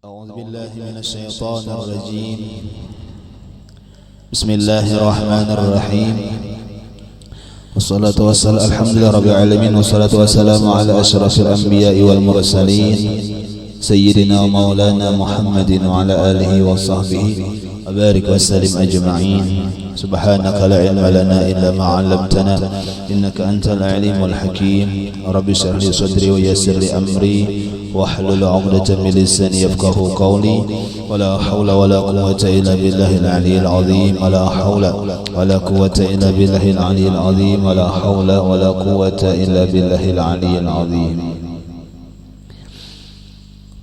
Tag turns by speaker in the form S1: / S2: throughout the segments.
S1: أعوذ بالله من الشيطان الرجيم. بسم الله الرحمن الرحيم. والصلاة والسلام الحمد لله رب العالمين، والصلاة والسلام على أشرف الأنبياء والمرسلين سيدنا ومولانا محمد وعلى آله وصحبه وبارك وسلم أجمعين. سبحانك لا علم لنا إلا ما علمتنا إنك أنت العليم الحكيم. رب اشرح لي صدري ويسر لي أمري واحلل عقدة من لساني يفقهوا قولي. ولا حول ولا قوة إلا بالله العلي العظيم. ولا حول ولا قوة إلا بالله العلي العظيم. ولا حول ولا قوة إلا بالله العلي العظيم.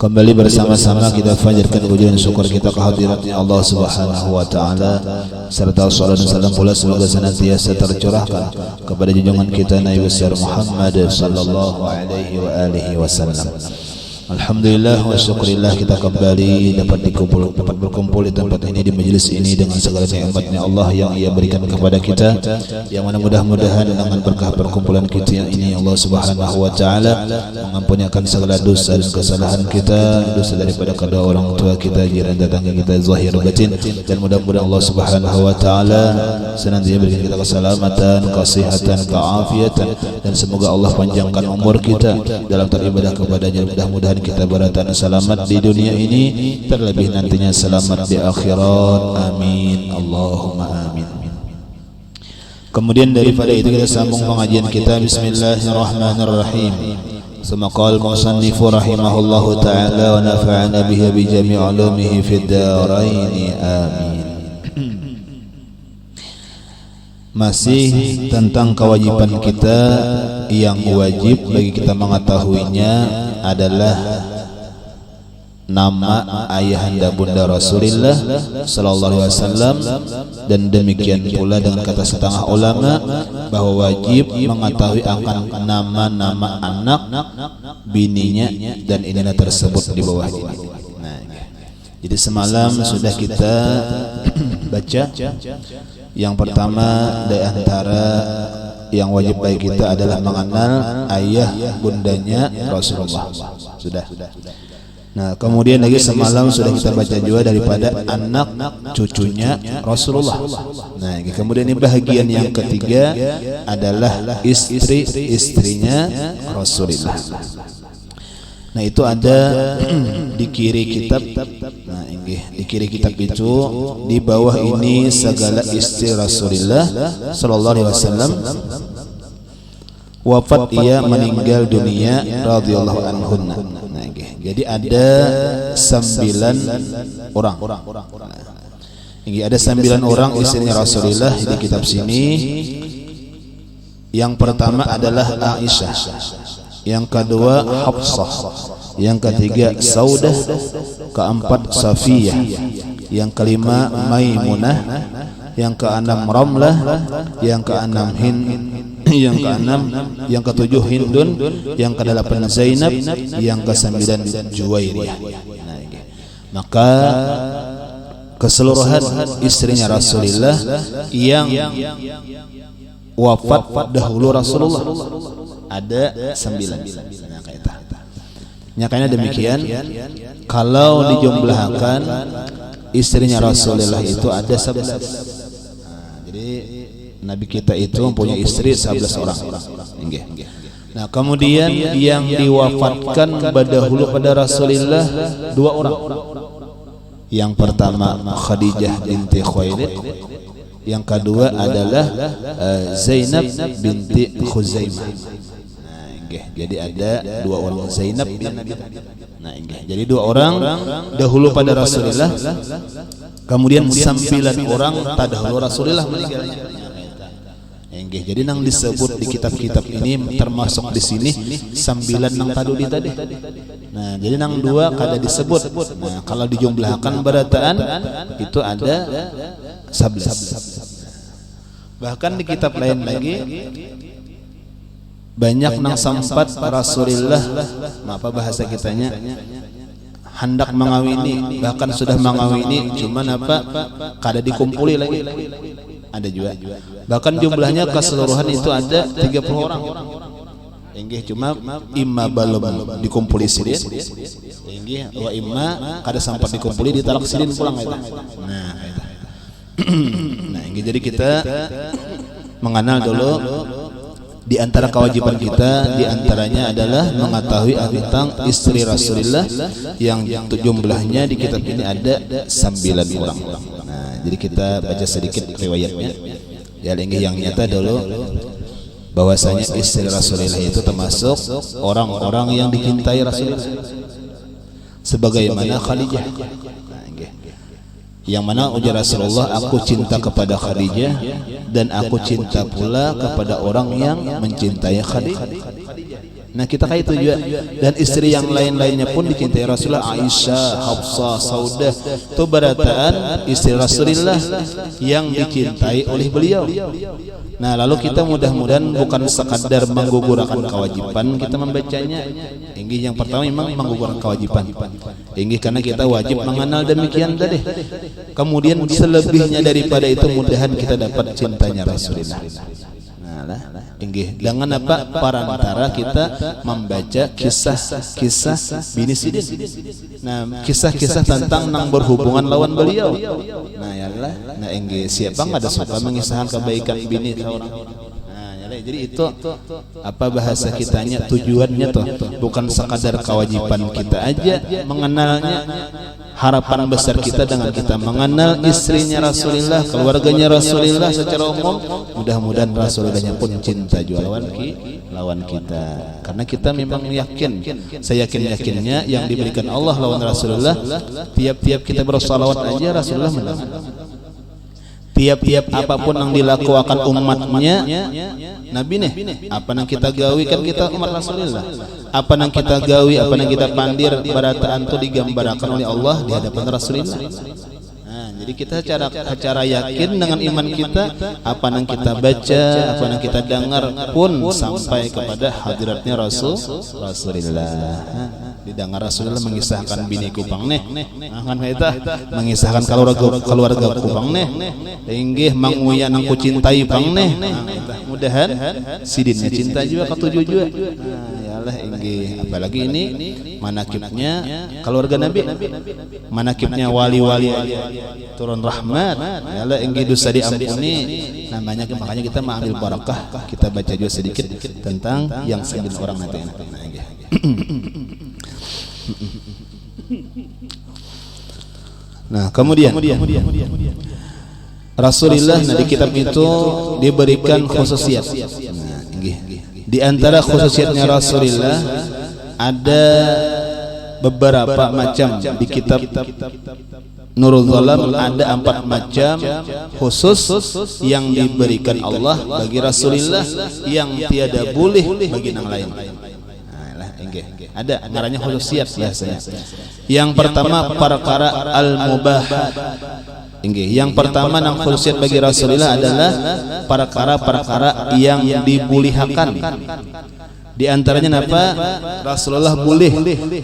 S1: Kembali bersama-sama kita panjatkan puji dan syukur kita kehadiratnya Allah Subhanahu wa taala, serta salawat dan salam pula semoga senantiasa tercurahkan kepada junjungan kita Nabi besar Muhammad sallallahu alaihi wa alihi wasallam. Alhamdulillah wa syukurillah, kita kembali dapat berkumpul di tempat ini, di majelis ini dengan segala nikmatnya Allah yang Ia berikan kepada kita, yang mana mudah-mudahan dengan berkah perkumpulan kita yang ini Allah Subhanahu wa taala mengampuni akan segala dosa dan kesalahan kita, dosa daripada kedua orang tua kita, jiran tetangga kita zahir batin, dan mudah-mudahan Allah Subhanahu wa taala senantiasa berikan kita keselamatan, kesehatan, keafiatan, dan semoga Allah panjangkan umur kita dalam beribadah kepadanya. Mudah-mudahan kita beratan selamat di dunia ini, terlebih nantinya selamat di akhirat. Amin, Allahumma amin. Kemudian daripada itu kita sambung pengajian kita. Bismillahirrahmanirrahim. Semaqal musannifu rahimahullahu ta'ala wa nafa'ana bihi bi jami' ulumihi fid darain. Amin. Masih tentang kewajiban kita yang wajib bagi kita mengetahuinya adalah nama ayahanda bunda Rasulullah sallallahu alaihi wasallam, dan demikian pula dengan kata setengah ulama bahwa wajib mengetahui akan nama-nama anak bininya dan inilah tersebut di bawah ini. Nah, jadi semalam sudah kita baca yang pertama dari antara yang wajib bagi kita adalah mengenal ayah bundanya Rasulullah. Sudah. Nah, kemudian lagi semalam sudah kita baca juga daripada anak cucunya Rasulullah. Nah, kemudian ini bahagian yang ketiga adalah istri-istrinya Rasulullah. Nah, itu ada di kiri kitab. Nah, ini di kiri kitab itu di bawah ini segala istri Rasulullah sallallahu alaihi wasallam wafat, ia meninggal dunia radhiyallahu anhunna. Nah, jadi ada 9 orang. Ini ada 9 orang istrinya Rasulullah di kitab sini. Yang pertama adalah Aisyah, yang kedua Hafsah, yang ketiga Saudah, keempat Safiyah, yang kelima Maimunah, yang keenam Ramlah, yang keenam Hind, yang keenam, yang ketujuh Hindun, yang kedelapan Zainab, yang kesembilan Juwairiyah. Maka keseluruhan istrinya Rasulullah yang wafat dahulu Rasulullah ada 9. Nyakanya demikian. Kalau dijumlahkan istrinya Rasulullah itu ada 11. Jadi Nabi kita itu mempunyai istri 11 orang. Nah, kemudian yang diwafatkan dahulu pada Rasulullah 2 orang. Yang pertama Khadijah binti Khuwailid, yang kedua adalah Zainab binti Khuzaimah. Jadi ada 2 orang Zainab bin Nabi. Nah, jadi 2 orang dahulu pada Rasulullah, kemudian 9 orang tadahulu Rasulullah meninggalnya. Jadi nang disebut di kitab-kitab ini termasuk di sini 9 nang taduli tadi. Nah, jadi nang 2 kada disebut. Nah, kalau dijumlahkan berataan itu ada 11. Bahkan di kitab lain lagi banyak nang sampat Rasulullah, apa bahasa kitanya, hendak mengawini, bahkan sudah mengawini, cuman apa kada dikumpuli lagi. Ada juga. Bahkan jumlahnya keseluruhan itu ada 30 orang. Enggih, cuma imma balum dikumpuli sidin, inggih wa imma kada sampai dikumpuli ditalak sidin pulang eta. Nah eta. Nah inggih jadi kita mengenal dulu di antara kewajiban kita, di antaranya adalah mengetahui tentang istri Rasulullah yang jumlahnya di kitab ini ada 9 orang. Nah, jadi kita baca sedikit riwayatnya. Ya, yang nyata dulu bahwasanya istri Rasulullah itu termasuk orang-orang yang dicintai Rasulullah. Sebagaimana Khadijah. Yang mana ujar Rasulullah, aku cinta kepada Khadijah dan aku cinta pula kepada orang yang mencintai Khadijah. Nah kita kayak itu juga. Dan istri yang lain-lainnya pun dicintai Rasulullah, Aisyah, Hafsah, Saudah. Itu berataan istri Rasulullah yang dicintai oleh beliau. Nah lalu kita mudah-mudahan bukan sekadar menggugurkan kewajiban kita membacanya. Inggih yang pertama memang menggugurkan kewajiban. Inggih karena kita wajib mengenal demikian tadi. Kemudian selebihnya daripada itu mudahan kita dapat cintanya Rasulullah. Inggih dengan apa parantara kita membaca kisah-kisah bini sidin. Nah kisah-kisah tentang nang berhubungan lawan beliau. Nah yalah, nah inggih siapa nggak ada suka mengisahkan kebaikan bini orang. Jadi itu apa bahasa kitanya, tujuannya tuh bukan sekadar kewajiban kita aja mengenalnya. Harapan besar kita dengan kita mengenal istrinya Rasulullah, keluarganya Rasulullah secara umum, mudah-mudahan Rasulullahnya pun cinta juga lawan kita. Karena kita memang yakin, saya yakin-yakinnya yang diberikan Allah lawan Rasulullah, tiap-tiap kita bersalawat aja Rasulullah menang. Tiap-tiap apapun yang dilakukan umatnya Nabi nih, apa yang kita gawi kan kita umat Rasulullah. Apa yang kita gawi, apa yang kita pandir barataan itu digambarkan oleh Allah di hadapan Rasulullah. Nah, jadi kita cara yakin dengan iman kita, apa yang kita baca, apa yang kita dengar pun sampai kepada hadiratnya Rasulullah. Didengar Rasulullah mengisahkan bini kupang nih, kan kita mengisahkan keluarga kupang nih, inggih manguya nang ku cintai pang nih, mudahan sidinnya cinta juga ketujuh juga. Yalah inggih, apalagi ini manakibnya keluarga Nabi, manakibnya wali-wali turun rahmat, yalah inggih dosa diampuni namanya. Makanya kita mengambil barakah, kita baca juga sedikit tentang yang 9 orang nanti. Nah kemudian Rasulullah di kitab itu diberikan khususiat. Di antara khususiatnya Rasulullah ada beberapa macam. Di kitab Nurul Zalam ada 4 macam khusus yang diberikan Allah bagi Rasulullah yang tiada boleh bagi yang lain. Ada namanya khususiat biasanya. Yang pertama perkara al-mubahat. Yang pertama nang khususiat bagi Rasulullah adalah perkara-perkara yang dibolehkan. Di antaranya apa? Rasulullah boleh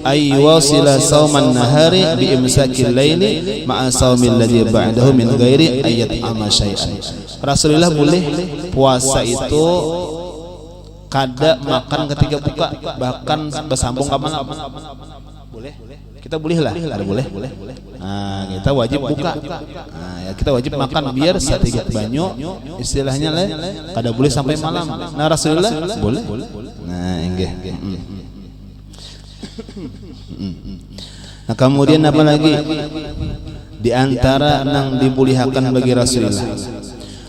S1: ayyawasila sauman nahari bi imsakil laili ma'a saumil ladzi ba'dahu min ghairi ayat ama syai'an. Rasulullah boleh puasa itu kada makan ketika buka, bahkan bersambung ke malam. Boleh? Kita boleh lah, ada boleh. Nah, kita wajib buka. Nah, ya kita wajib makan biar satigak banyu, istilahnya lah, kada boleh sampai malam. Nah, Rasulullah boleh. Nah, inggih. Nah, kemudian apa lagi? Di antara nang dibolehkan bagi Rasulullah,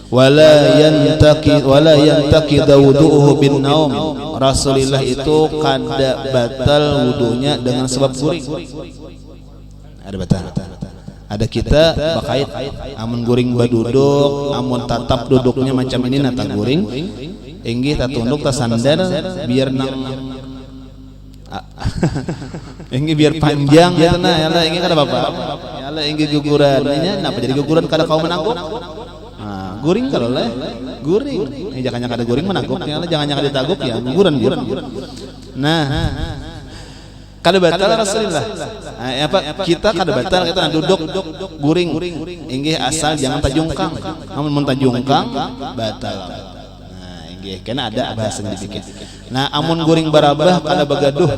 S1: wala yantaqid wudu'uhu bin naum. Rasulullah itu kada batal wudunya dengan sebab guring. Ada batal. Ada kita bakait amun guring baduduk, amun tatap duduknya macam ini nata guring, inggih tatunduk tasandar biar nang inggih biar panjang ya nah yalah inggih kada apa-apa. Yalah inggih guguran. Napa jadi guguran kada kau menanggup? Guring kalau lah, guring. Jangan ada guring menangguknya, jangan ditaguk ya, guguran. Nah, kada batal Rasulullah. Apa kita kada batal kita duduk guring. Inggih asal jangan tajungkang. Namun mun tajungkang batal. Nah, inggih kana ada bahasa dibikin. Nah amun guring barabah kada bagaduh.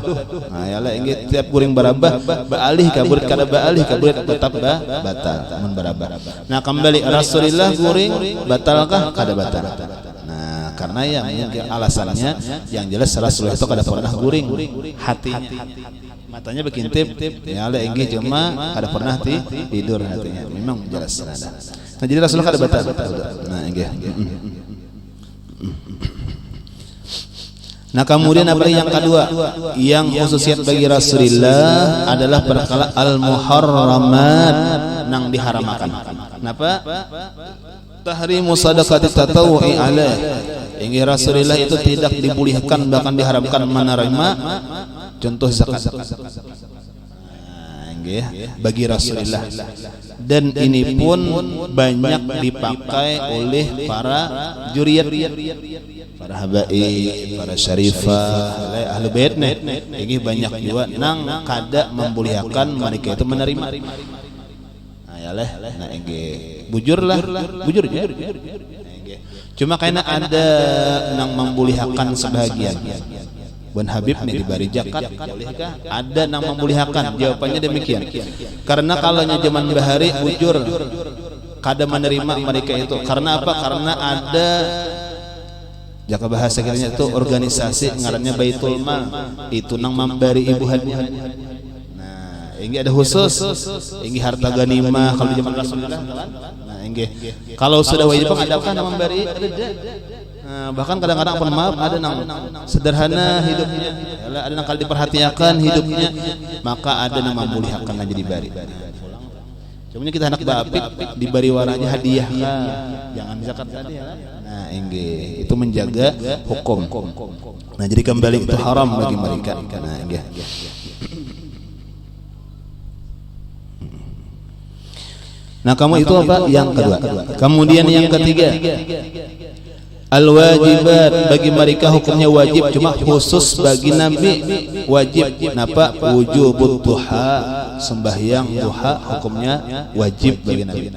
S1: Nah yalah inggih tiap guring barabah baalih ka burit kada baalih ka burit tetap batal amun barabah. Nah kembali Rasulullah guring batalkah kada batal. Nah karena yang mungkin alasannya yang jelas Rasulullah itu kada pernah guring hatinya. Matanya berkintip, ya Allah inggih cuma kada pernah tidur hatinya. Memang jelas ada. Nah jadi Rasulullah kada batal. Nah inggih. Nah kemudian apa yang kedua yang khususiat bagi Rasulullah adalah perkara al-muharramat nang diharamakan. Kenapa? Tahrimu sadaqati tatawu'i alaih. Inggih Rasulullah itu tidak dibolehkan bahkan diharamkan menerima contoh zakat. Bagi Rasulullah dan ini pun banyak dipakai oleh para juriyat, para habaib, para syarifah, ahli bait ini banyak juga nang kada membolehkan mereka itu menerima. Nah ini bujurlah, bujur je. Cuma karena ada nang membolehkan sebahagian. Bun Habib nih diberi zakat, bolehkah? Ada nang membolehkan. Jawabannya demikian. Karena kalau zaman bahari bujur kada menerima mereka itu. Karena apa? Karena ada jaka bahasa kitanya itu organisasi ngarannya Baitul Mal. Itu nang memberi ibu hadiah. Nah, ini ada khusus. Ini harta ganimah kalau di zaman Rasulullah. Nah, ini kalau sudah wajib adakah nang memberi? Bahkan kadang-kadang pun maaf ada nang sederhana hidupnya, ada nang kalau diperhatikan hidupnya, maka ada nang membolehkan aja diberi. Cuma kita anak bapik diberi warnanya hadiah, jangan zakat tadi. Nah, ini itu menjaga hukum. Nah, jadi kembali itu haram bagi mereka. Nah, ini. Nah, kamu itu apa? Yang kedua. Kemudian yang ketiga. Al-wajibat bagi mereka hukumnya wajib cuma khusus bagi Nabi wajib. Kenapa? Wujubut duha, sembahyang duha hukumnya wajib bagi Nabi.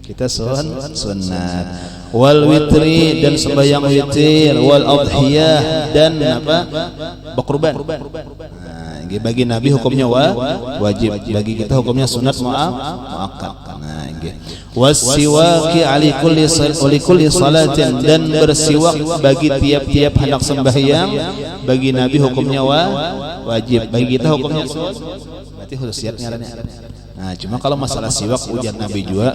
S1: Kita sunat. Wal witri dan sembahyang witir, wal adhiyah dan apa? Berkurban. Nah, bagi Nabi hukumnya wajib, bagi kita hukumnya sunat muakkad. Nah, wasiwaki ali kulli salatin dan bersiwak bagi tiap-tiap hendak sembahyang bagi Nabi hukumnya wajib, bagi kita hukumnya berarti khususiyat ngarannya. Nah cuma kalau masalah siwak ujar Nabi juga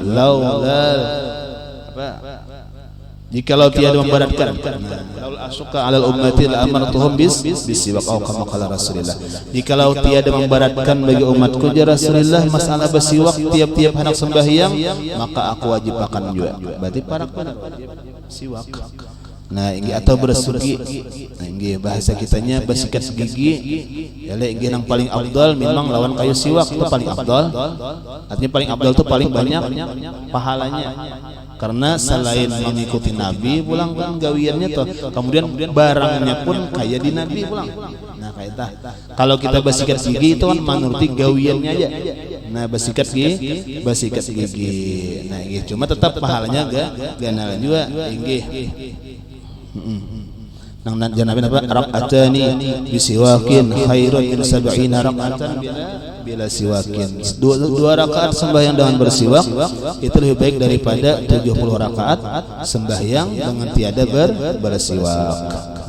S1: jikalau tiada memberatkan laul asyqa alal ummati la amartuhum bisiwak au kama qala Rasulullah. Jikalau tiada memberatkan bagi umatku ya Rasulullah masalah bersiwak tiap-tiap hendak sembahyang maka aku wajibkan juga. Berarti para siwak. Nah ini atau bersugi. Nah ini bahasa kitanya bersikat gigi. Ya ini yang paling afdal memang lawan kayu siwak itu paling afdal. Artinya paling afdal itu paling banyak pahalanya. Karena selain mengikuti Nabi pulang kan gawiannya tuh, kemudian barangnya pun kayak di Nabi pulang. Nah kayak tah. Kalau kita bersikat gigi itu kan menuruti gawiannya aja. Nah bersikat gigi. Nah ini cuma tetap pahalanya ganalan juga. Inggih. Nang Nabi apa? Raqatani bisiwakin khairun min 70 raqatan bila siwakin. Dua rakaat sembahyang dengan bersiwak itu lebih baik daripada 70 rakaat sembahyang dengan tiada bersiwak.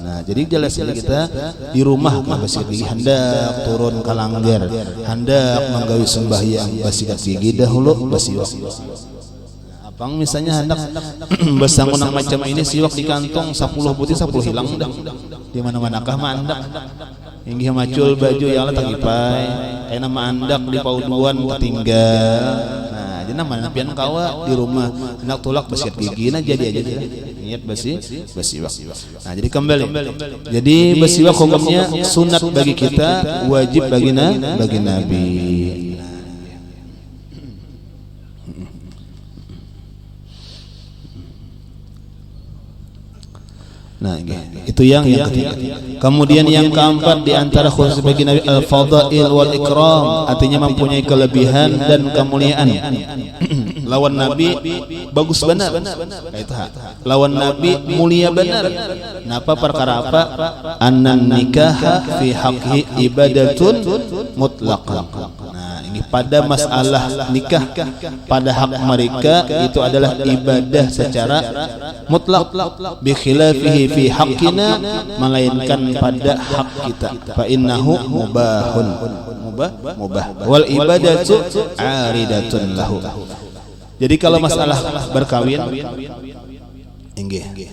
S1: Nah, jadi jelas kita di rumah bersikat gigi hendak turun ke langgar, hendak menggawi sembahyang bersikat gigi dahulu bersiwak. Bang misalnya hendak bersangun macam ini siwak di kantong 10 putih 10 hilang dah. Di mana-manakah mandak. Inggih macul baju yang letak ipai. Kayak mandak di pauduan tertinggal. Nah, jadi nama pian kawa di rumah hendak tulak bersikat gigi nah jadi aja niat bersiwak. Nah, jadi kembali. Jadi bersiwak hukumnya sunat bagi kita, wajib bagi Nabi. Nah, itu yang ketiga. Kemudian yang keempat di antara khusus bagi Nabi al-fadail wal ikram, artinya mempunyai kelebihan dan kemuliaan. lawan Nabi bagus benar. Lawan Nabi mulia benar. Napa perkara apa? Annan nikah fi haqqi ibadatun mutlaqah. Nah, ini pada masalah nikah pada hak mereka itu adalah ibadah secara mutlak. Bi khilafihi fi haqqina, melainkan pada hak kita. Fa innahu mubahun. Mubah. Wal ibadatu aridatun lahu. Jadi kalau masalah berkawin, inggih,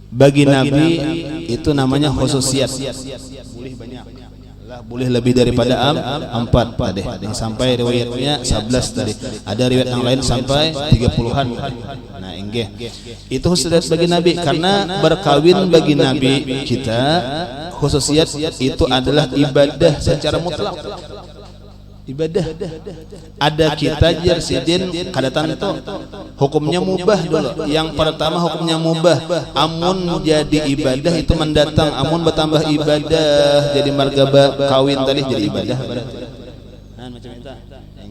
S1: bagi Nabi itu namanya khususiyat. Boleh banyak, boleh lebih daripada 4 tadi. Sampai riwayatnya 11 tadi. Ada riwayat yang lain sampai 30-an. Nah, inggih. Itu khususiyat bagi Nabi karena berkawin bagi Nabi kita khususiyat itu adalah ibadah secara mutlak. Ibadah ada kita jersidin kadatan itu hukumnya mubah dulu. Yang pertama hukumnya mubah, amun jadi ibadah itu mendatang, amun bertambah ibadah jadi marga kawin tadi jadi ibadah. Nah, macam itu.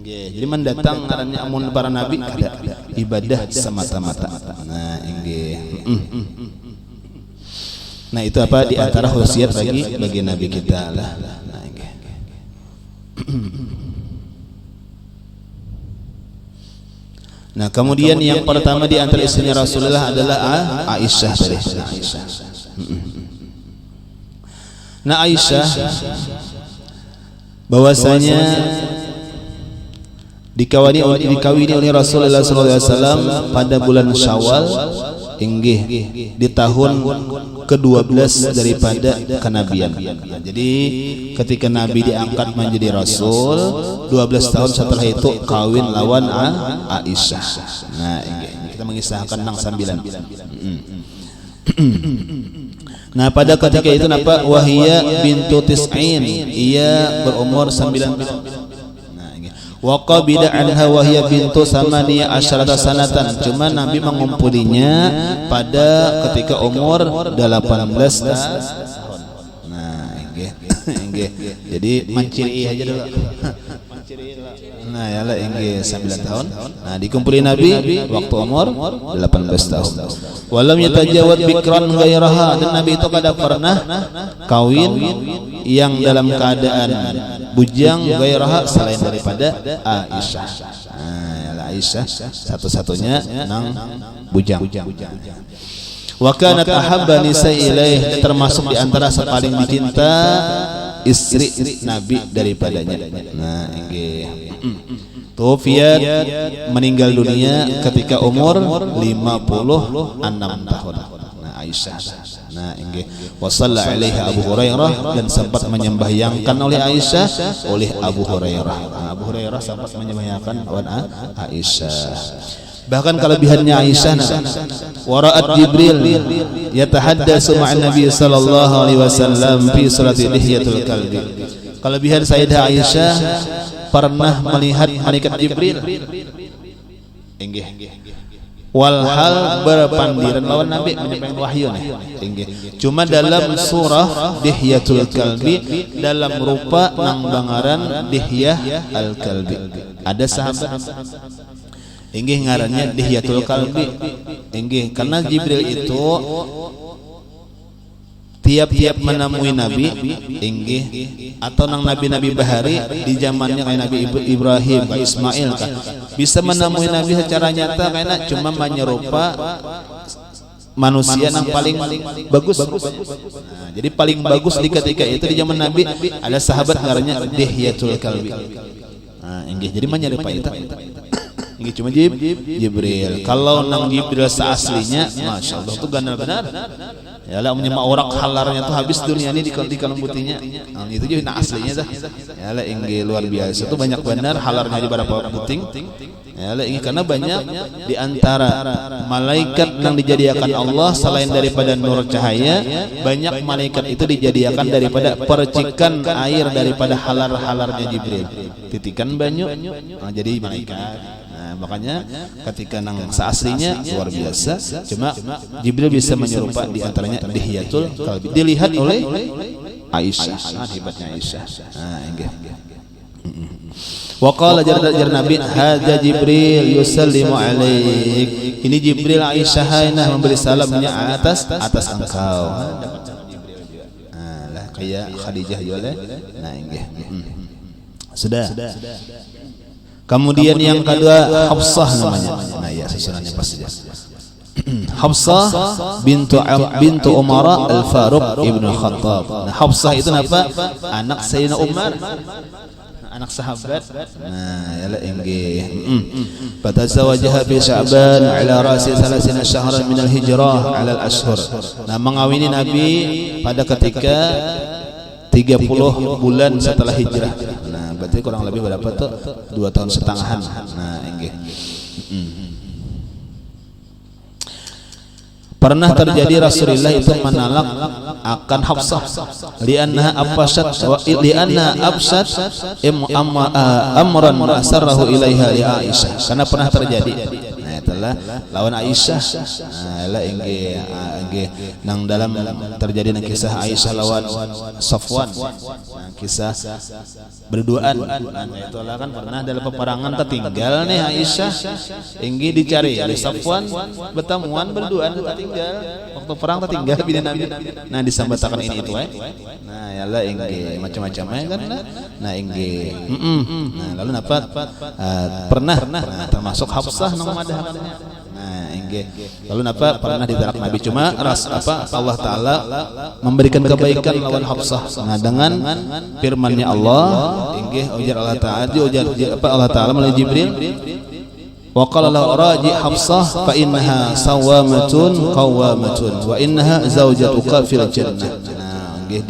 S1: Jadi mendatang ngarannya amun para nabi kada ibadah semata-mata. Nah, inggih. Nah, itu apa di antara khususiyat bagi nabi kita lah. Nah, inggih. Nah, kemudian yang pertama di antara istrinya Rasulullah adalah Aisyah tadi. Nah, Aisyah bahwasanya dikawini oleh Rasulullah SAW pada bulan Syawal, inggih di tahun ke-12 daripada kenabian. Jadi ketika Nabi diangkat menjadi Rasul, 12 tahun setelah itu kawin lawan Aisyah. Nah, ini kita mengisahkan nang 9. Nah, pada ketika itu napa wahia bintu tis'in, ia berumur 9. Wa qabida anha wa hiya bintu samaniya asyarata sanatan. Cuma Nabi mengumpulinya pada ketika umur 18 tahun. Nah, inggih. Jadi manciri aja dulu. Nah, ya lah inggih 9 tahun. Nah, dikumpuli Nabi waktu umur 18 tahun. Walam yatajawad bikran ghairaha, dan Nabi itu kada pernah kawin yang dalam keadaan bujang ghairaha selain daripada Aisyah. Nah, Aisyah satu-satunya nang bujang. Wa kanat ahabba nisa'i ilaih, termasuk di antara paling dicinta istri Nabi daripadanya. Nah, inggih. Tufiat meninggal dunia ketika umur 56 tahun. Nah, Aisyah. Nah, inggih. Wa shalla alaiha Abu Hurairah, dan sempat menyembahyangkan oleh Aisyah oleh Abu Hurairah. Nah, Abu Hurairah sempat menyembahyangkan lawan Aisyah. Bahkan kelebihannya Aisyah, wara'at Jibril yatahaddatsu ma'an Nabi sallallahu alaihi wasallam fi salati lihiyatul kalbi. Kelebihan Sayyidah Aisyah pernah melihat malaikat Jibril, inggih, walhal berpandiran lawan Nabi menyampaikan wahyu nih, inggih. Cuma dalam surah Dihyatul Kalbi, dalam rupa nang bangaran Dihyah al-Kalbi. Ada sahabat inggih ngarannya Dihyatul Kalbi, inggih, karena Jibril itu tiap-tiap menemui Nabi, inggih, atau nang nabi-nabi bahari di zamannya kayak Nabi Ibrahim, kayak Ismail kan, bisa menemui Nabi secara nyata karena cuma menyerupa manusia yang paling bagus. Nah, jadi paling bagus di ketika itu di zaman Nabi ada sahabat ngarannya Dihyatul Kalbi. Nah, inggih, jadi menyerupa itu. Ini cuma Jibril. Kalau nang Jibril seaslinya, masya Allah tuh benar-benar. Ya lah, menyema orang halarnya tuh habis dunia ini di kalam putihnya. Nah, itu juga aslinya dah. Ya lah, inggih luar biasa tuh banyak benar halarnya di berapa puting. Ya lah, inggih, karena banyak di antara malaikat yang dijadikan Allah selain daripada nur cahaya, banyak malaikat itu dijadikan daripada percikan air daripada halar-halarnya Jibril. Titikan banyak, nah, jadi malaikat. Makanya ketika nang seaslinya luar biasa, cuma Jibril bisa menyerupa di antaranya Dihyatul Kalbi, dilihat oleh Aisyah. Hebatnya Aisyah. Nah, inggih. Wa qala jar Nabi hadza Jibril yusallimu alaik. Ini Jibril Aisyah memberi salamnya atas engkau. Lah kayak Khadijah juga. Nah inggih. Sudah. Kemudian yang kedua Hafsah namanya. Nah ya susunannya pas saja. Hafsah bintu Umar Al-Faruq Ibnu Khattab. Nah Hafsah itu apa? Anak Sayyidina Umar. Anak sahabat. Nah yalah inggih. Fatazawajaha fi Sya'ban ala ra'si 30 syahran min al-hijrah ala al-ashhur. Nah mengawini Nabi pada ketika 30 bulan setelah hijrah. Nah berarti kurang lebih berapa tuh? 2 tahun setengahan. Nah inggih. Pernah terjadi Rasulullah itu menalak akan Hafsah lianna absat amran asarrahu ilaiha li Aisyah, karena pernah terjadi. Nah itulah lawan Aisyah. Nah inggih nang dalam terjadi nang kisah Aisyah lawan Safwan. Nah, kisah berduaan. Nah itulah kan pernah dalam peperangan tertinggal nih Aisyah. Inggih dicari oleh Safwan, bertemuan berduaan tertinggal. Waktu perang tertinggal bini Nabi. Nah disambatakan ini itu Nah yalah inggih macam-macam kan. Nah inggih. Nah lalu apa? Pernah termasuk Hafsah nang madahkannya. Nah inggih. Lalu apa? Pernah ditolak Nabi, cuma Allah Taala memberikan kebaikan lawan Hafsah. Nah dengan firman-Nya Allah inggih ujar Allah Taala melalui Jibril. Wa qala lahu raji Hafsah fa innaha sawamatun qawamatun wa innaha zaujatuka fil jannah. Nah, nggih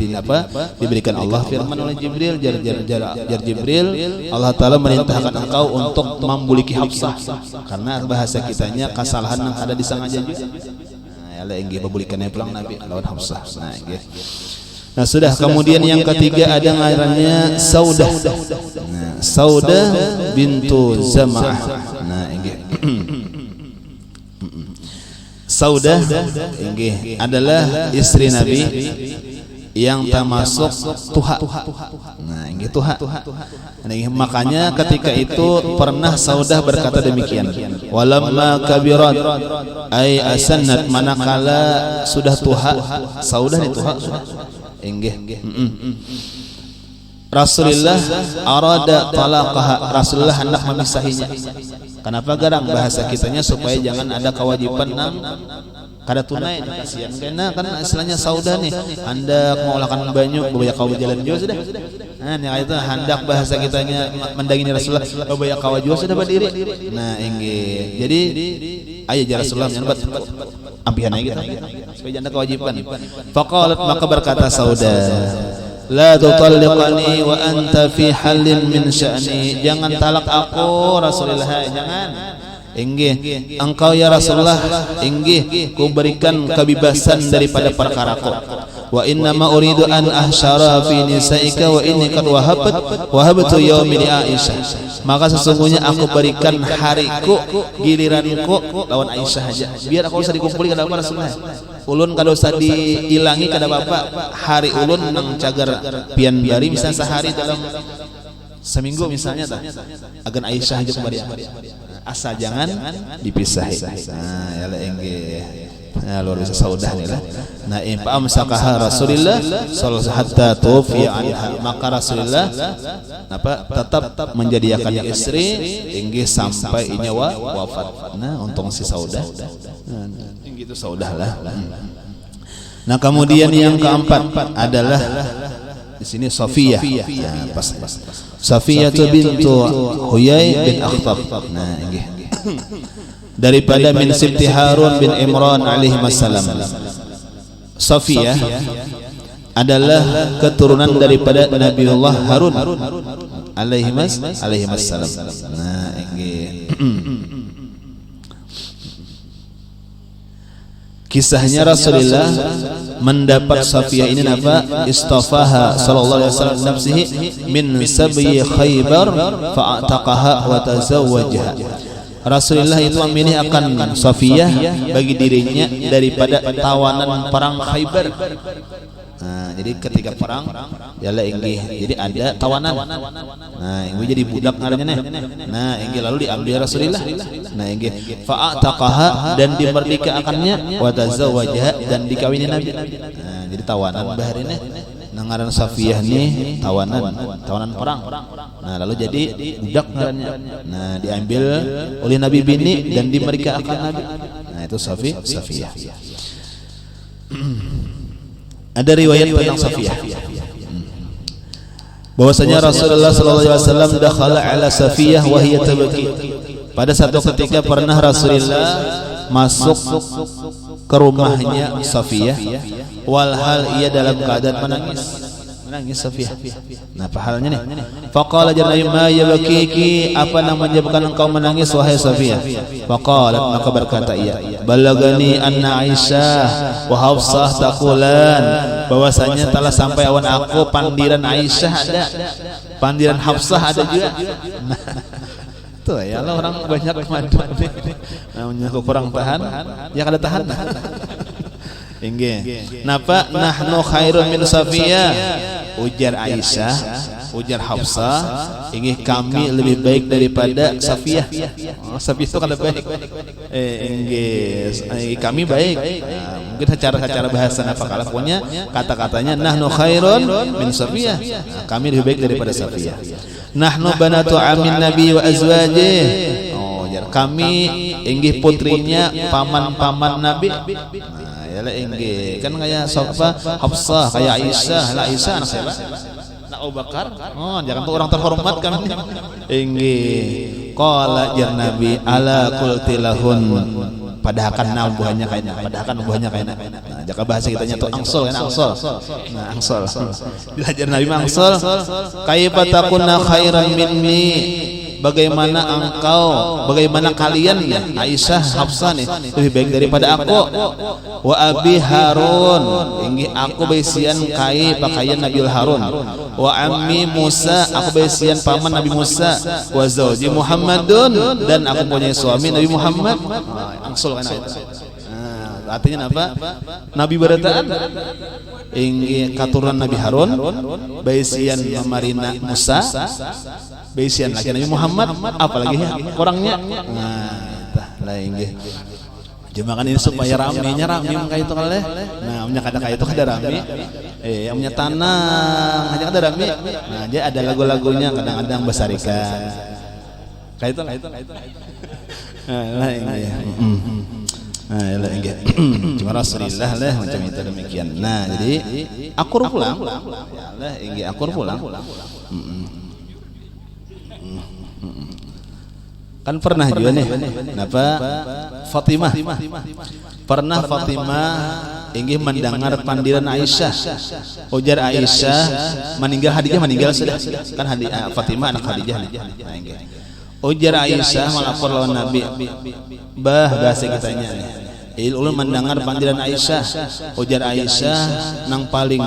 S1: diberikan Allah firman oleh Jibril, jar Jibril, Allah Taala merintahkan engkau untuk memiliki Hafsah, karena bahasa kitanya kesalahan yang ada disengaja juga. Nah, ya nggih bebulikannya pulang Nabi lawan Hafsah. Nah, nggih. Nah sudah, kemudian yang ketiga ada ngarannya Saudah. Nah, Saudah bintu Zam'ah. Nah, inggih. Saudah inggih adalah istri Nabi yang termasuk tuha. Nah, inggih tuha. Nah, makanya ketika itu pernah Saudah berkata demikian. Walamma kabirat ay asannat, manakala sudah tuha. Saudah ini tuha sudah. Inggih. Rasulullah arada talaqaha, Rasulullah hendak memisahinya. Kenapa garang bahasa kitanya supaya jangan ada kewajiban kada tunai, kasihan karena kan istilahnya Saudah nih hendak mengolahkan banyu bebaya kau jalan jauh sudah. Nah yang itu hendak bahasa kitanya mendangini Rasulullah bebaya kau jauh sudah berdiri. Nah inggih. Jadi ayah Rasulullah menyebut ampihannya gitu supaya jangan ada kewajiban. Faqalat, maka berkata Saudah, la tutalliqani wa anta fi halin min sya'ni, jangan talak aku Rasulullah, jangan. Inggih, engkau ya Rasulullah, inggih ku berikan kebebasan daripada perkaraku. Wa inna ma uridu an ahsyara fi nisaika wa inni qad wahabtu yaumi li Aisyah. Maka sesungguhnya aku berikan hariku, giliranku lawan Aisyah aja, biar aku bisa dikumpulkan dengan Rasulullah. Ulun kada usah diilangi kada bapak, hari ulun nang cagar pian bari misalnya sehari dalam seminggu misalnya agan Aisyah aja kembali asa jangan dipisahi. Nah yalah inggih. Nah luar biasa Saudah nih lah. Nah amsakaha Rasulullah sallallahu hatta tufiya anha, maka Rasulullah tetap menjadikan istri inggih sampai inya wafat. Nah untung si Saudah. Nah gitu Saudah lah. Nah kemudian yang keempat adalah di sini Safiyah. Nah, pas. Safiyah bintu Huyai bin Akhtab. Nah, inggih. Daripada min sibti Harun bin Imran alaihi wassalam. Safiyah adalah keturunan daripada Nabiullah Harun alaihi wassalam. Nah, inggih. Kisahnya Rasulullah mendapat Safiyah ini apa? Istafaha sallallahu alaihi wasallam nafsihi min sabyi Khaybar fa'ataqaha wa tazawwajaha. Rasulullah itu memilih akan Safiyah bagi dirinya daripada tawanan perang Khaybar. Nah, jadi ketika perang yala inggih jadi ada tawanan. Nah, inggih jadi budak ngaranna. Nah, inggih lalu diambil Rasulullah. Nah, inggih fa'ataqaha dan dimerdekakannya wa tazawwaja dan dikawinin Nabi. Nah, jadi tawanan baharina. Nah, ngaran Safiyah nih tawanan perang. Nah, lalu jadi budak ngarannya. Nah, diambil oleh Nabi bini dan dimerdekakan Nabi. Nah, itu Safiyah. Ada riwayat tentang Safiyah bahwasanya Rasulullah sallallahu alaihi wasallam dakhala ala Safiyah wa hiya tabki. Pada satu ketika pernah Rasulullah masuk ke rumahnya Safiyah walhal ia dalam keadaan menangis Safiyah. Nah, pahalnya nih. Faqala Nabi ma yabkiki, apa yang menyebabkan engkau menangis wahai Safiyah? Faqalat, maka berkata ia, balagani anna Aisyah wa Hafsah taqulan, bahwasanya telah sampai awan aku pandiran Aisyah ada, pandiran Hafsah ada juga. Nah, tuh ya Allah, orang banyak madu namanya kurang tahan ya kada tahan. Inggih. Napa nahnu khairun min Safiyah, ujar Aisyah, ujar Hafsah, inggih kami lebih baik daripada Safiyah. Safiyah itu kada baik. Inggih kami baik. Nah, mungkin secara bahasa apa kalau punya kata-katanya nahnu khairun min Safiyah. Nah, kami lebih baik daripada Safiyah. Nahnu banatu amin Nabi wa azwajih. Kami inggih putrinya paman-paman Nabi. Yalah inggih kan kayak Safa Hafsah kayak Aisyah. Lah Aisyah anak siapa? Anak Abu Bakar. Oh, jangan tuh orang terhormat kami. Inggih. Qala jar Nabi ala qultilahun, padahakan buahnya kayaknya, padahakan buahnya kayaknya. Nah, jaka bahasa kitanya tuh angsol kan, angsol. Nah, angsol. Diajar Nabi angsol. Kaifa takunna khairan minni, bagaimana engkau, bagaimana kalian ya Aisyah Hafsah nih lebih baik daripada aku. Wa abi Harun, inggih aku baisian kai pakaian Nabi Harun. Wa ammi Musa, aku baisian paman Nabi Musa. Wa zauji Muhammadun, dan aku punya suami Nabi Muhammad. Angsul kan ayat. Nah, artinya apa? Nabi berataan inggih katurunan Nabi Harun, baisian Marina Musa, baisian lagi Nabi Muhammad, apalagi orangnya. Nah, lah inggih. Jemakan ini supaya rame kayak itu kaleh. Nah, punya kata itu kada rame. Yang punya tanah hanya kada rame. Nah, dia ada lagu-lagunya kadang-kadang besarikan. Kayak itu. Lah inggih. Lah inggih. Cuma Rasulullah lah macam itu demikian. Nah, jadi akur pulang. Lah inggih akur pulang. Kan pernah juga nih, kenapa Fatimah inggih mendengar pandiran Aisyah. Ujar Aisyah meninggal, Khadijah meninggal sudah. Kan Fatimah anak Khadijah. Ujar Aisyah melapor lawan Nabi. Bahasa kitanya nih. Ulun mendengar pandiran Aisyah. Ujar Aisyah nang paling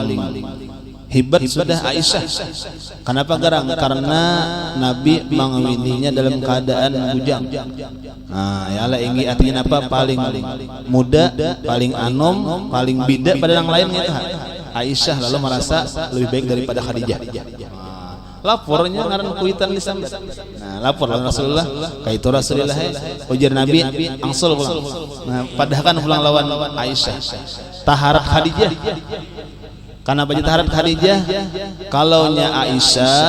S1: hebat sudah Aisyah. Kenapa garang? Karena Nabi mengawininya dalam keadaan bujang. Nah, yalah inggih artinya apa? Paling muda, paling anom, paling bida pada yang lain gitu. Aisyah lalu merasa lebih baik daripada Khadijah. Lapornya ngaran kuitan disambat. Nah, lapor lawan Rasulullah, kaitu Rasulullah ujar Nabi angsul pulang. Nah, padahal pulang lawan Aisyah. Taharat Khadijah. Karena baju taharat Khadijah, kalaunya Aisyah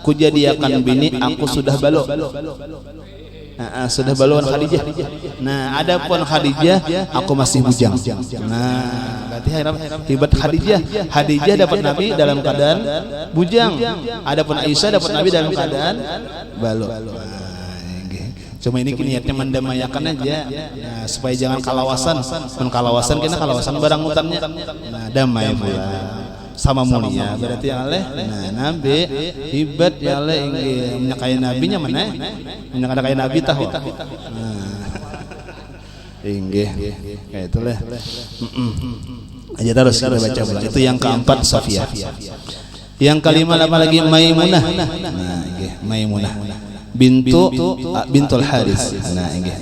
S1: kujadiakan bini aku sudah balo. Sudah baloan Khadijah. Nah, adapun Khadijah aku masih bujang. Nah, berarti hebat Khadijah. Khadijah dapat Nabi dalam keadaan bujang. Adapun Aisyah dapat Nabi dalam keadaan balo. Cuma ini niatnya mendamayakan aja, nah, supaya jangan kalawasan. Kalawasan kena kalawasan barang hutannya. Nah, damai pula sama mulia berarti yang aleh. Nah, Nabi hebat ya aleh inggih menyakai nabinya mana? Menyakai nabi tahu. Nah, inggih kayak itulah. Aja terus kita baca ulang. Itu yang keempat Safiyah. Yang kelima apa lagi? Maimunah. Nah, inggih Maimunah. Bintul Haris. Nah, inggih.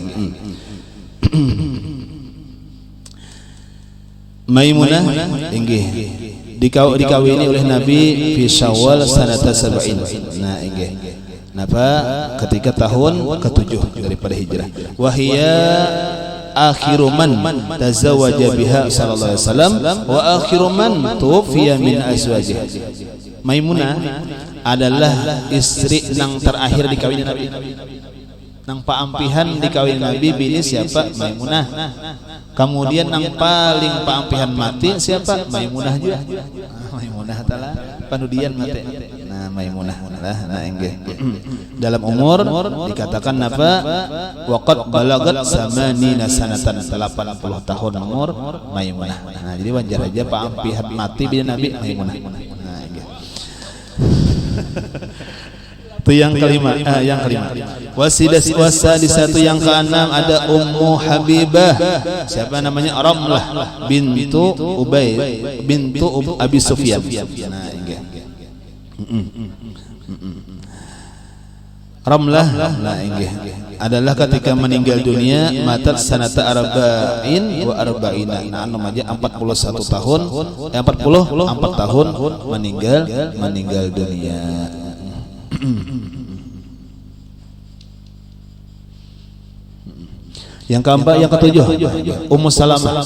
S1: Maimunah inggih dikawini oleh Nabi fi Syawal sanata sab'in. Nah inggih napa ketika tahun ke-7 daripada hijrah. Wa hiya akhiru man tazawwaja biha sallallahu alaihi wasallam wa akhiru man tuwfiya min azwajihi. Maimunah adalah istri nang terakhir dikawini Nabi. Nang paampihan dikawini Nabi bini siapa? Maimunah. Kemudian nang paling paampihan mati siapa? Maimunah juga. Maimunah tala panudian mati. Nah Maimunah lah nah enggih. Dalam umur dikatakan napa? Waqad balagat samanina sanatan 80 tahun umur Maimunah. Nah jadi wajar aja paampihan mati bini Nabi Maimunah. Nah enggih. Itu yang kelima, wasadisatu yang keenam ada Ummu Habibah. Siapa namanya? Ramlah bintu Ubay bintu Abi Sufyan. Nah, inggih. Ramlah nah inggih adalah ketika meninggal dunia matat sanata arba'in wa arba'ina. Nah namanya 41 tahun 4 tahun meninggal dunia. Yang keempat, yang ketujuh Ummu Salamah.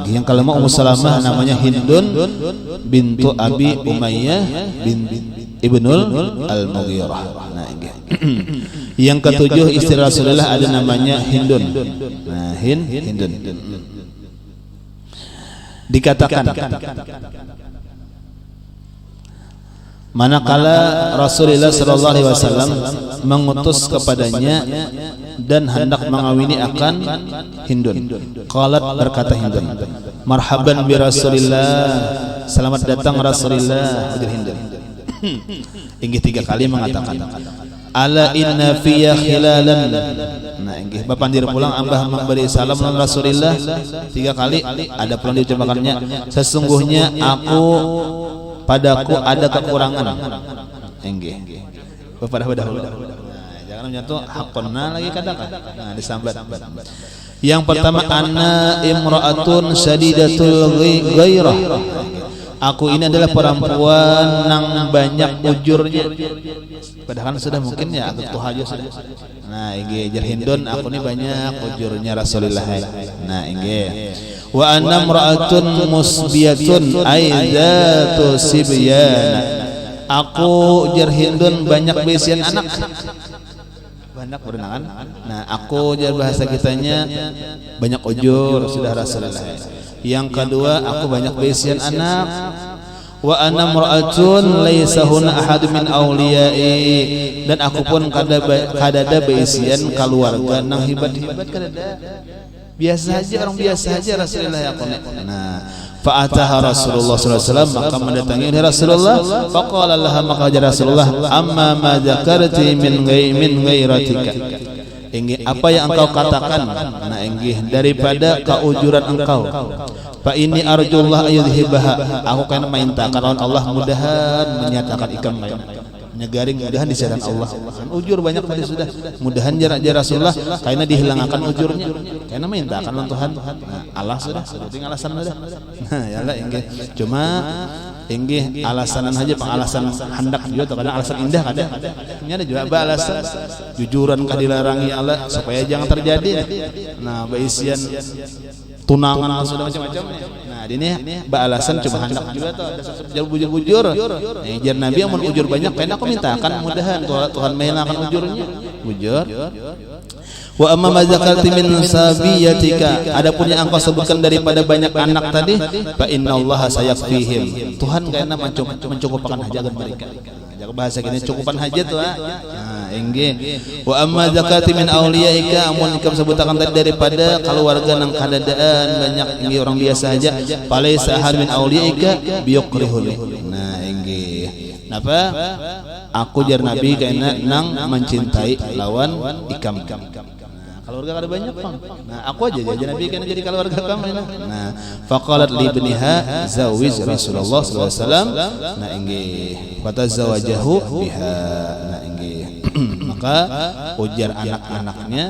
S1: Yang kelima Ummu Salamah namanya Hindun bintu Abi Umayyah bin Ibnul Al-Mughirah. Nah, yang ketujuh istri Rasulullah ada namanya Hindun. Nah, Hindun. Dikatakan manakala Rasulullah sallallahu alaihi wasallam mengutus kepadanya dan hendak mengawini akan Hindun. Qalat berkata Hindun, marhaban bi Rasulillah, selamat datang Rasulillah. Hindun inggih 3 kali mengatakan ala inna fiyya khilalan. Nah inggih bapandir pulang ambah memberi salam lan Rasulillah 3 kali ada pulang diucapkannya sesungguhnya padaku ada kekurangan. Enggih. Pada dahulu. Jangan menyatu hakonna lagi katakan. Nah, disambat. Yang pertama anna imra'atun syadidatul ghairah. Aku ini adalah perempuan yang banyak ujurnya. Padahal sudah mungkin ya agak tua aja sudah. Nah, inggih jar Hindun aku ini banyak ujurnya Rasulullah. Nah, inggih. Wa anna imra'atun musbiyatun aidatu sibyana. Aku jar Hindun banyak bisian anak. Banyak berenangan. Nah, aku jar bahasa kitanya banyak ujur sudah Rasulullah. Yang kedua, aku banyak bisian anak. Wa ana imra'atun laisa huna ahad min awliya'i. Dan aku pun kadada bisian keluarga nang hebat-hebat kadada. Biasa aja orang biasa aja Rasulullah ya. Nah, fa'ataha Rasulullah sallallahu alaihi wasallam maka mendatangi Rasulullah faqala laha maka Rasulullah amma ma dzakarti min ghairatika. Inggih apa yang engkau katakan nah inggih daripada keujuran engkau. Fa ini arjullah ayudhibaha. Aku kan mintakan Allah mudahan menyatakan ikam nyegaring mudahan di jalan Allah. Ujur banyak tadi sudah. Mudahan jarak Rasulullah karena dihilangkan ujurnya. Karena mintakan Tuhan. Nah, Allah sudah sebutin alasan sudah. Nah, ya lah inggih. Cuma inggih alasanan aja pengalasan hendak juga atau kadang alasan indah kada. Ini ada juga alasan jujuran kah dilarangi Allah supaya jangan terjadi. Nah, baisian tunangan sudah macam-macam. Nah, ini alasan cuma hendak juga tuh ada sesuatu bujur-bujur. Nah, jar Nabi yang ujur banyak karena aku mintakan mudahan Tuhan menghilangkan ujurnya. Bujur. Wa amma ma zakarti min sabiyatika, adapun yang engkau sebutkan daripada banyak anak tadi, fa innallaha sayakfihim. Tuhan karena mencukupkan hajat mereka. Jaga bahasa gini cukupan hajat tuh. Nah, inggih. Wa amma zakati min auliyaika, amun ikam sebutakan tadi daripada keluarga nang kadadaan banyak ini orang biasa aja, falaisa ahad min auliyaika biyukrihul. Nah, inggih. Napa? Aku jar Nabi karena nang mencintai lawan ikam. Keluarga ada banyak bang. Nah aku aja Nabi kan jadi keluarga kamu. Nah faqalat li ibniha zawiz Rasulullah sallallahu alaihi wasallam. Nah inggih fatazawajahu biha. Nah inggih maka ujar anak-anaknya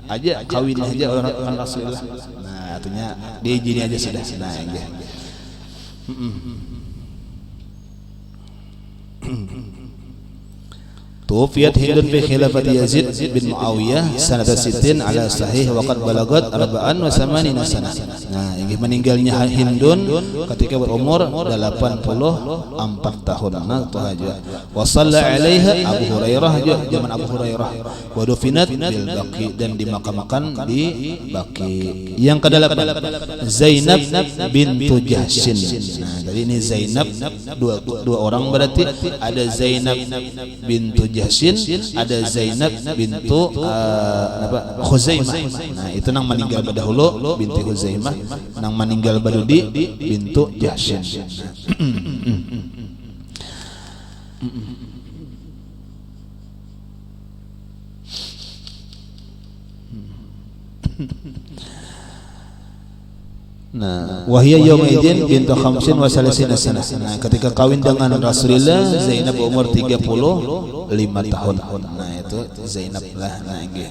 S1: aja kawin aja orang Rasulullah. Nah artinya diizini aja sudah. Nah inggih Tuwfiyat Hindun fi khilafati Yazid bin Muawiyah sanata sittin ala sahih wa qad balagat arba'an wa samanina sana. Nah, ini meninggalnya Hindun ketika berumur 84 tahun. Nah, itu aja. Wa shalla 'alaiha Abu Hurairah zaman Abu Hurairah. Wa dufinat bil Baqi dan dimakamkan di Baqi. Yang ke-8 Zainab bintu Jahshin. Nah, jadi ini Zainab dua orang berarti ada Zainab bintu Jahshin, ada Zainab bintu Khuzaimah. Nah, itu nang meninggal dahulu binti Khuzaimah, nang meninggal badudi bintu Jahshin. Nah, wahia yauma idzin bintu khamsin wa salasina sana. Nah, ketika kawin dengan Rasulullah Zainab umur 35 tahun. Nah, itu Zainab lah. Nah, nggih.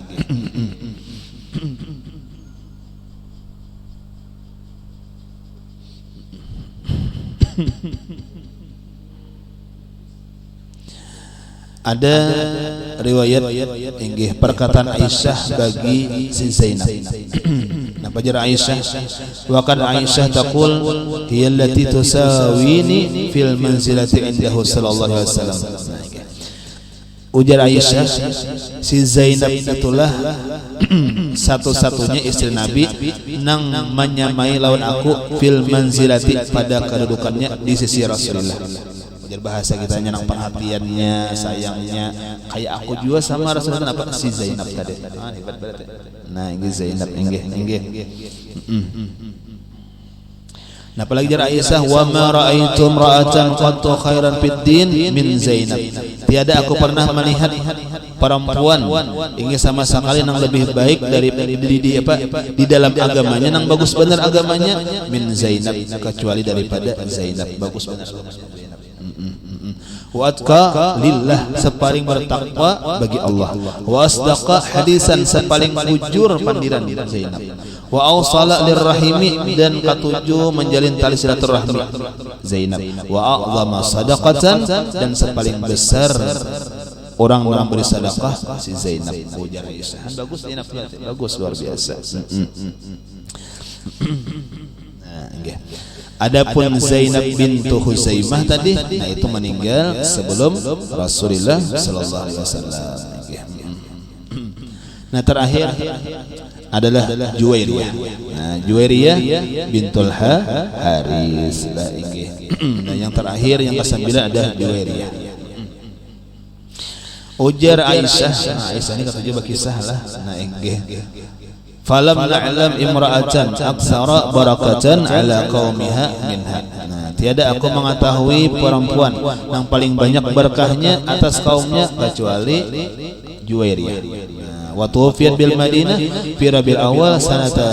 S1: Ada riwayat inggih perkataan Aisyah bagi si Zainab. Nah, bajar Aisyah wa kan Aisyah taqul hiya allati tusawini fil manzilati indahu sallallahu alaihi wasallam. Ujar Aisyah, si Zainab itulah satu-satunya istri Nabi nang menyamai lawan aku fil manzilati pada kedudukannya di sisi Rasulullah. Bahasa kita nyenang perhatiannya, sayangnya kayak aku juga sama Rasulullah. Apa si Zainab tadi? Nah, ini Zainab inggih. Nah, apalagi jar Aisyah wa ma raaitu imra'atan qattu khairan fid din min Zainab. Tiada aku pernah melihat perempuan ingin sama sekali nang lebih baik dari di dalam agamanya, nang bagus benar agamanya min Zainab, kecuali daripada Zainab. Bagus benar agamanya. Wa atqa lillah, sepaling bertakwa bagi Allah. Wa asdaqa hadisan, sepaling jujur pandiran Zainab. Wa awsala lirrahimi, dan ketujuh menjalin tali silaturahmi Zainab. Wa a'zama sadaqatan, dan sepaling besar orang memberi sedekah si Zainab. Ujar Aisyah. Bagus Zainab, bagus luar biasa. Nah, nggih. Adapun Zainab bintu Khuzaimah tadi, nah itu meninggal sebelum Rasulullah sallallahu alaihi wasallam. Nah, terakhir adalah Juwairiyah. Nah, Juwairiyah bintul Haris. Nah, yang terakhir yang ke-9 ada Juwairiyah. Ujar Aisyah. Nah, Aisyah ini ketujuh kisah lah. Nah, falam na'lam imra'atan aktsara barakatan ala qaumiha minha. Nah, tiada aku mengetahui perempuan yang paling banyak berkahnya atas kaumnya kecuali Juwairiyah. Wa tuwfiyat bil Madinah fi Rabiul Awal sanata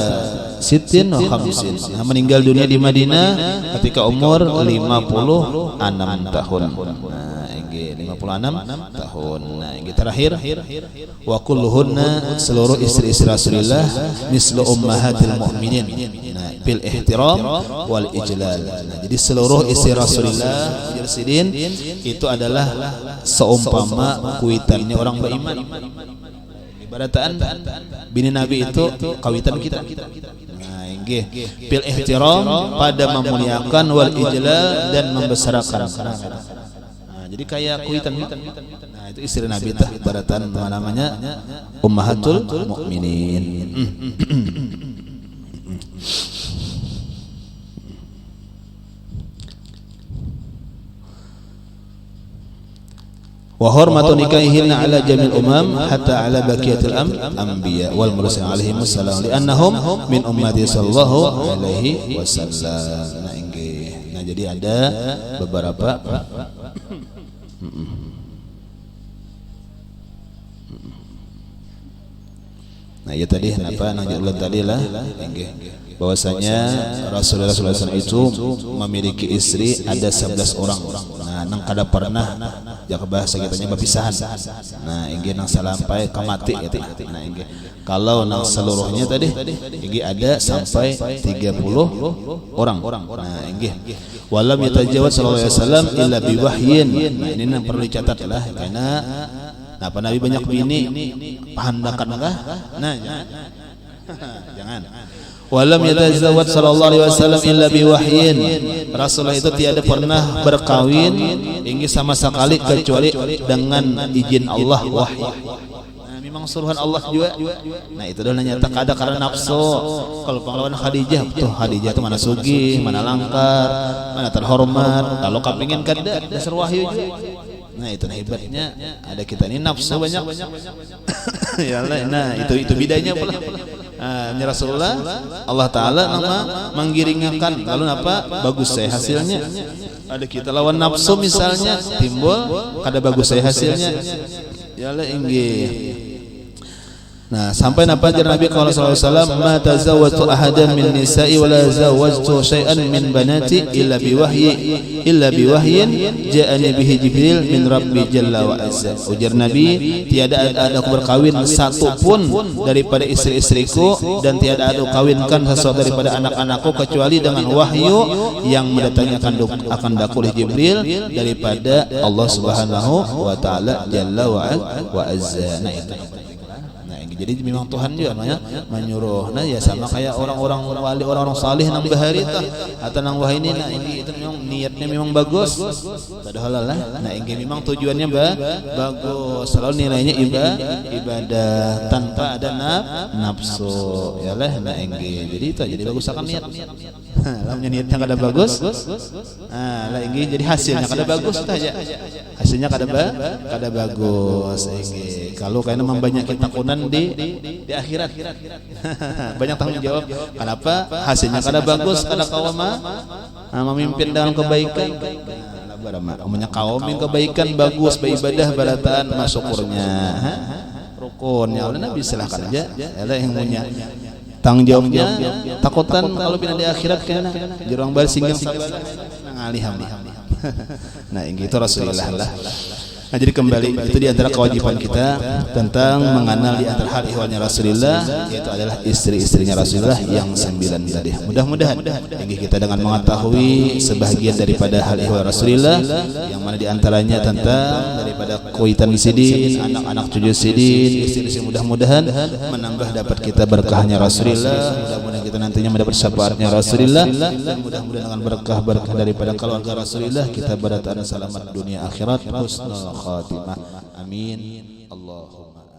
S1: 60 wa 50. Nah, meninggal dunia di Madinah ketika umur 56 tahun. Nah, 56 tahun. Nah, yang terakhir wa kulluhunna, seluruh istri-istri Rasulullah mislu ummahatil mu'minin. Nah, bil ihtiram wal ijlal. Nah, jadi seluruh istri Rasulullah Sidin itu adalah seumpama kuitannya orang beriman. Ibaratkan bini Nabi itu kawitan kita. Nah, nggih bil ihtiram, pada memuliakan, wal ijlal, dan membesarkan. Jadi kayak kuitan. Nah, itu istri Nabi tah ibaratan namanya ummahatul mukminin. Wa hurmatu nikahihinna ala jamil umam hatta ala baqiyatil anbiya wal mursalin alaihi wassalam li'annahum min ummati sallallahu alaihi wasallam. Nah, nggih. Nah, jadi ada beberapa Nah ya tadi kenapa nang ulang tadi lah bahwasanya Rasulullah SAW itu memiliki istri ada 11 orang. Nah nang kada pernah jak bahasa kitanya berpisahan. Nah inggih nang salampai kamati gitu. Nah inggih kalau nang seluruhnya tadi inggih ada sampai 30 orang. Nah inggih walam yatajawaz sallallahu alaihi wasallam illa biwahyin. Nah ini nang perlu dicatat lah karena apa Nabi banyak bini pahandakan kah? Nah jangan. Walam yatazawwaj sallallahu alaihi wasallam illa biwahyin. Rasulullah itu tiada pernah berkawin inggih sama sekali kecuali dengan izin Allah wahyu. Nah, memang suruhan Allah juga. Nah, itu dah nyata kada karena nafsu. Kalau pahlawan Khadijah, tuh Khadijah itu mana sugih, mana langkar, mana terhormat. Kalau kepingin kada dasar wahyu juga. Nah, itu hebatnya. Ada kita ini nafsu banyak. Ya Allah, nah itu bidanya pula. Ini Rasulullah Allah Ta'ala nama menggiringkan lalu apa bagus saya hasilnya. Ada kita lawan nafsu misalnya timbul kada bagus saya hasilnya. Ya Allah inggih. Nah sampai napa jar Nabi sallallahu alaihi wasallam ma tazawwajtu ahadan min nisa'i wa la zawwajtu syai'an min banati illa biwahyin ja'ani bihi Jibril min Rabbi jalla wa azza. Ujar Nabi tiada ada aku berkawin satu pun daripada istri-istriku dan tiada ada kawinkan sesuatu daripada anak-anakku kecuali dengan wahyu yang mendatangi akan daku oleh Jibril daripada Allah Subhanahu wa taala jalla wa azza. Nah itu jadi memang Tuhan juga menyuruh. Nah ya sama kayak orang-orang wali, orang-orang salih nang bahari tah atau nang wahini. Nah ini itu memang niatnya memang bagus. Kada halal lah. Nah ini memang tujuannya bagus. Selalu nilainya ibadah tanpa ada nafsu. Ya lah nah ini. Jadi itu jadi bagus akan niat. Lamun niatnya kada bagus. Nah lah ini jadi hasilnya kada bagus saja. Hasilnya kada bagus. Ini kalau kayaknya membanyak ketakunan di akhirat banyak tanggung jawab. Kenapa hasilnya kada bagus kada kaum memimpin dalam kebaikan. Namanya kaum yang kebaikan bagus beribadah barataan masyukurnya rukunnya oleh Nabi silahkan aja ada yang punya tanggung jawabnya takutan kalau bina di akhirat kena jurang bar singgah ngalih hamba. Nah ini itu Rasulullah lah. Nah jadi kembali itu di antara kewajiban kita tentang mengenal di antara hal ihwalnya Rasulullah yaitu adalah istri-istrinya Rasulullah yang 9 tadi. Mudah-mudahan kita dengan mengetahui sebahagian daripada hal ihwal Rasulullah yang mana di antaranya tentang daripada kuitan sidin, anak-anak cucu sidin, istri-istri mudah-mudahan menambah dapat kita berkahnya Rasulullah. Mudah-mudahan kita nantinya mendapat syafaatnya Rasulullah dan mudah-mudahan dengan berkah-berkah daripada keluarga Rasulullah kita berataan selamat dunia akhirat husnul khatimah. Amin. Allahumma